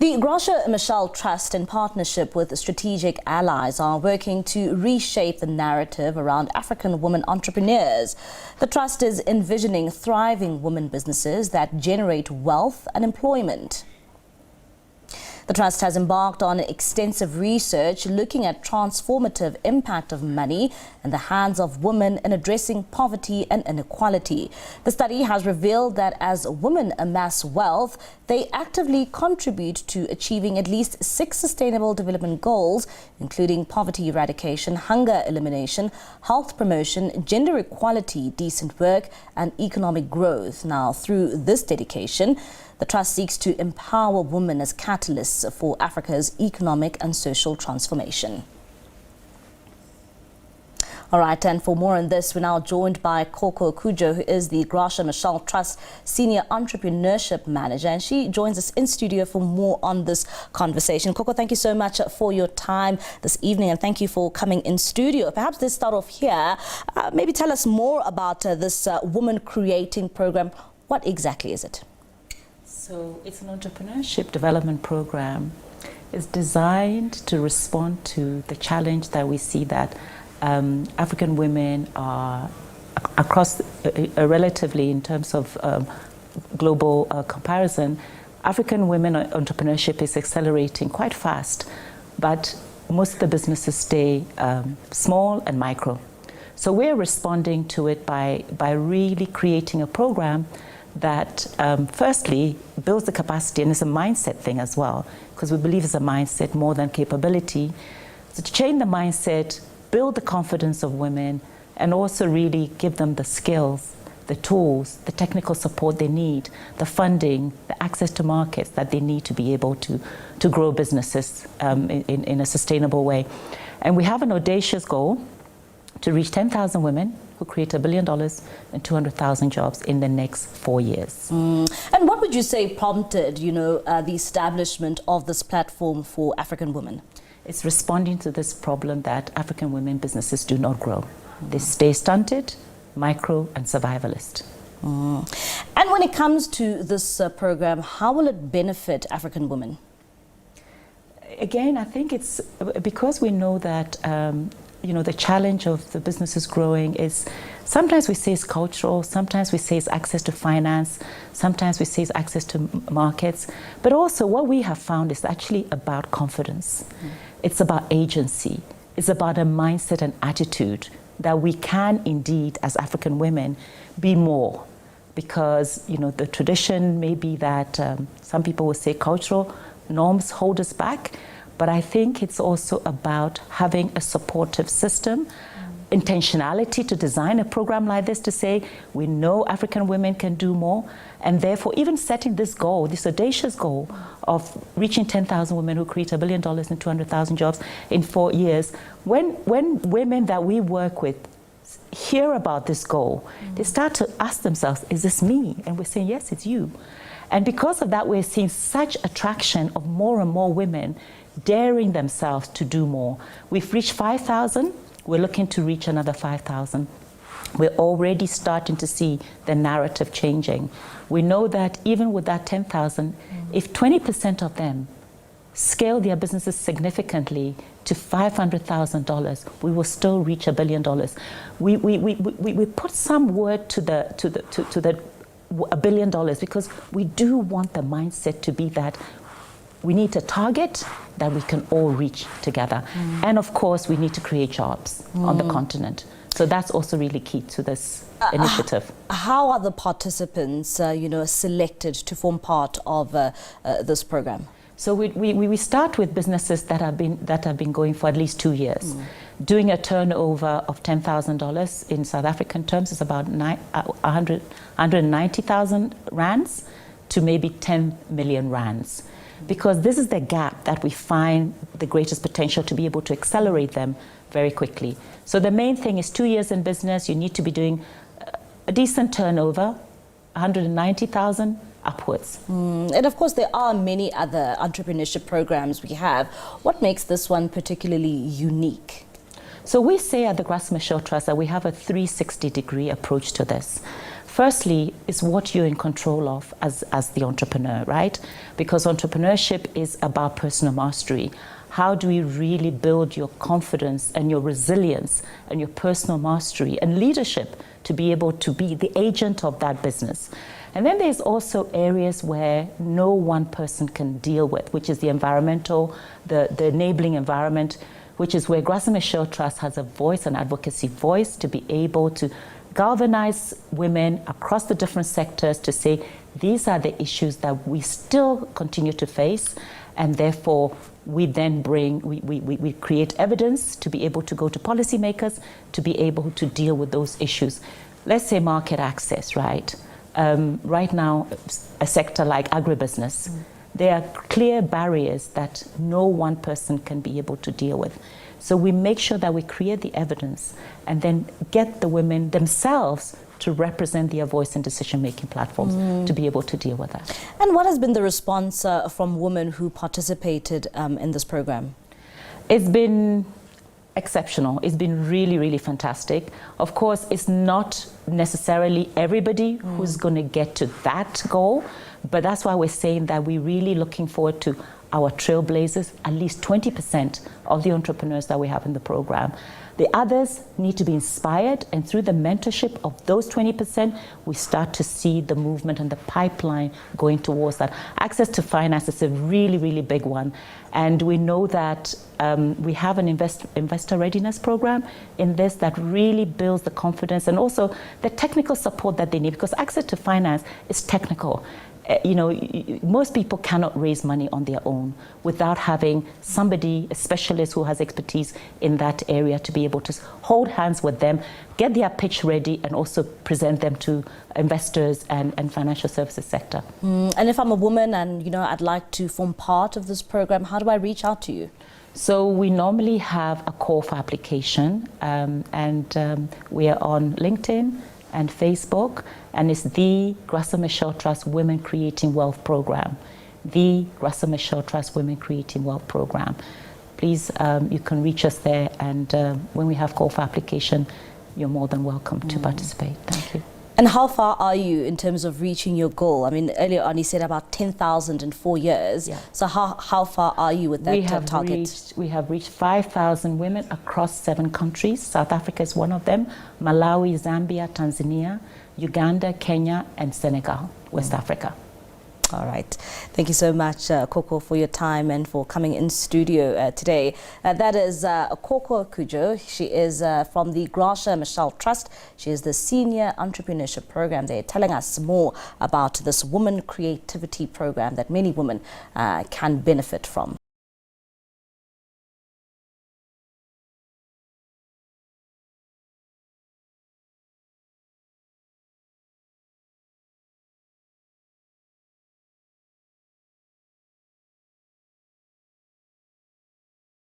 The Machel Trust, in partnership with strategic allies, are working to reshape the narrative around African women entrepreneurs. The Trust is envisioning thriving women businesses that generate wealth and employment. The Trust has embarked on extensive research looking at transformative impact of money in the hands of women in addressing poverty and inequality. The study has revealed that as women amass wealth, they actively contribute to achieving at least 6 sustainable development goals, including poverty eradication, hunger elimination, health promotion, gender equality, decent work, and economic growth. Now, through this dedication, the Trust seeks to empower women as catalysts for Africa's economic and social transformation. All right, and for more on this, we're now joined by Korkor Cudjoe, who is the Machel Trust Senior Entrepreneurship Manager, and she joins us in studio for more on this conversation. Korkor, thank you so much for your time this evening, and thank you for coming in studio. Perhaps let's start off here. Maybe tell us more about this Woman Creating program. What exactly is it? So it's an entrepreneurship development program. It's designed to respond to the challenge that we see that African women are across relatively in terms of global comparison. African women entrepreneurship is accelerating quite fast, but most of the businesses stay small and micro. So we're responding to it by really creating a program that firstly builds the capacity, and it's a mindset thing as well, because we believe it's a mindset more than capability. So to change the mindset, build the confidence of women, and also really give them the skills, the tools, the technical support they need, the funding, the access to markets that they need to be able to grow businesses in a sustainable way. And we have an audacious goal to reach 10,000 women who create $1 billion and 200,000 jobs in the next 4 years. And what would you say prompted, the establishment of this platform for African women? It's responding to this problem that African women businesses do not grow. They stay stunted, micro, and survivalist. And when it comes to this program, how will it benefit African women? Again, I think it's because we know that the challenge of the businesses growing is sometimes we say it's cultural, sometimes we say it's access to finance, sometimes we say it's access to markets, but also what we have found is actually about confidence. It's about agency. It's about a mindset and attitude that we can indeed, as African women, be more. Because, the tradition may be that some people will say cultural norms hold us back, but I think it's also about having a supportive system, intentionality to design a program like this to say, we know African women can do more, and therefore even setting this goal, this audacious goal of reaching 10,000 women who create $1 billion and 200,000 jobs in 4 years. When women that we work with hear about this goal, they start to ask themselves, is this me? And we're saying, yes, it's you. And because of that, we're seeing such attraction of more and more women daring themselves to do more. We've reached 5,000. We're looking to reach another 5,000. We're already starting to see the narrative changing. We know that even with that 10,000, if 20% of them scale their businesses significantly to $500,000, we will still reach $1 billion. We put some word to the $1 billion because we do want the mindset to be that we need a target that we can all reach together. And of course, we need to create jobs on the continent. So that's also really key to this initiative. How are the participants, selected to form part of this program? So we start with businesses that have been going for at least 2 years. Doing a turnover of $10,000 in South African terms is about 190,000 rands to maybe 10 million rands. Because this is the gap that we find the greatest potential to be able to accelerate them very quickly. So the main thing is 2 years in business, you need to be doing a decent turnover, 190,000 upwards. And of course, there are many other entrepreneurship programs we have. What makes this one particularly unique? So we say at the Machel Trust that we have a 360-degree approach to this. firstly, is what you're in control of as the entrepreneur, right? Because entrepreneurship is about personal mastery. How do we really build your confidence and your resilience and your personal mastery and leadership to be able to be the agent of that business? And then there's also areas where no one person can deal with, which is the environmental, the enabling environment, which is where Grac and Machel Trust has a voice, an advocacy voice, to be able to galvanize women across the different sectors to say, these are the issues that we still continue to face, and therefore we then we create evidence to be able to go to policymakers to be able to deal with those issues. Let's say market access, right? Right now, a sector like agribusiness, there are clear barriers that no one person can be able to deal with. So we make sure that we create the evidence and then get the women themselves to represent their voice in decision-making platforms to be able to deal with that. And what has been the response from women who participated in this program? It's been exceptional. It's been really, really fantastic. Of course, it's not necessarily everybody who's going to get to that goal, but that's why we're saying that we're really looking forward to our trailblazers, at least 20% of the entrepreneurs that we have in the program. The others need to be inspired, and through the mentorship of those 20%, we start to see the movement and the pipeline going towards that. Access to finance is a really, really big one. And we know that we have an investor readiness program in this that really builds the confidence and also the technical support that they need, because access to finance is technical. You know, most people cannot raise money on their own without having somebody, a specialist who has expertise in that area, to be able to hold hands with them, get their pitch ready, and also present them to investors and financial services sector. And if I'm a woman and, you know, I'd like to form part of this program, how do I reach out to you? So we normally have a call for application, we are on LinkedIn and Facebook, and it's the Grac and Machel Trust Women Creating Wealth Program. The Grac and Machel Trust Women Creating Wealth Program. Please, you can reach us there, and when we have call for application, you're more than welcome to participate. Thank you. And how far are you in terms of reaching your goal? I mean, earlier on you said about 10,000 in 4 years. Yeah. So how far are you with that target? We have reached 5,000 women across 7 countries. South Africa is one of them. Malawi, Zambia, Tanzania, Uganda, Kenya, and Senegal, West Africa. All right. Thank you so much, Korkor, for your time and for coming in studio today. That is Korkor Cudjoe. She is from the Grac and Machel Trust. She is the Senior Entrepreneurship Program. They're telling us more about this woman creativity program that many women can benefit from.